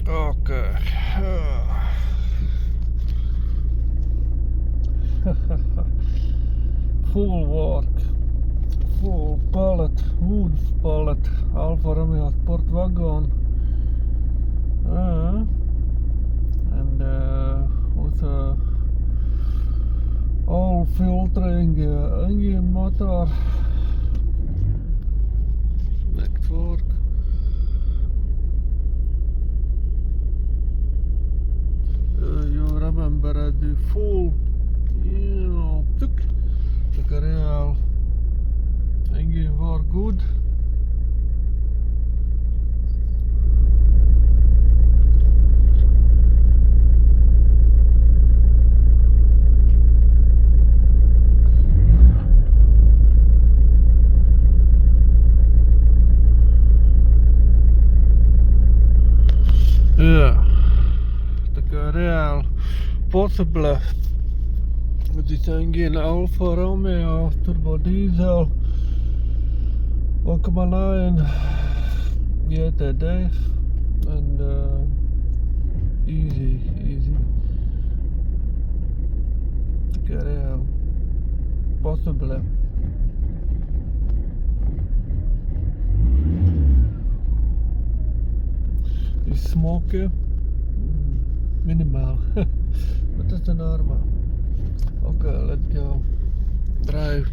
Okay. Full work. Full pallet, wood pallet, Alfa Romeo Sport wagon. And with all filtering engine motor. Next work. You remember the full, the real engine work good. Yeah, the real possible this engine Alfa Romeo turbo diesel 1.9 GTD and easy the real possible. Is smoke minimal, but that's normal. Okay, let's go drive.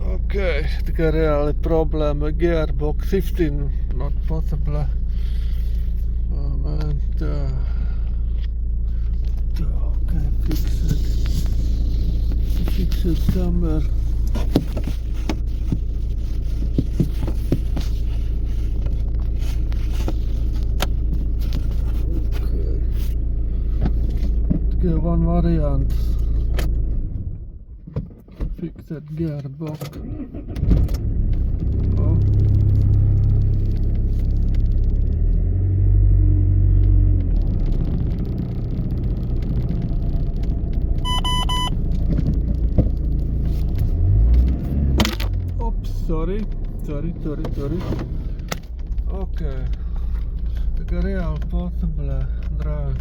Okay, the real problem gearbox shifting not possible. Moment. Okay, fix it somewhere. Okay, one variant. Fix that gearbox. Oh. Oops, sorry. Okay. The real possible drive.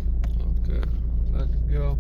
Okay, let's go.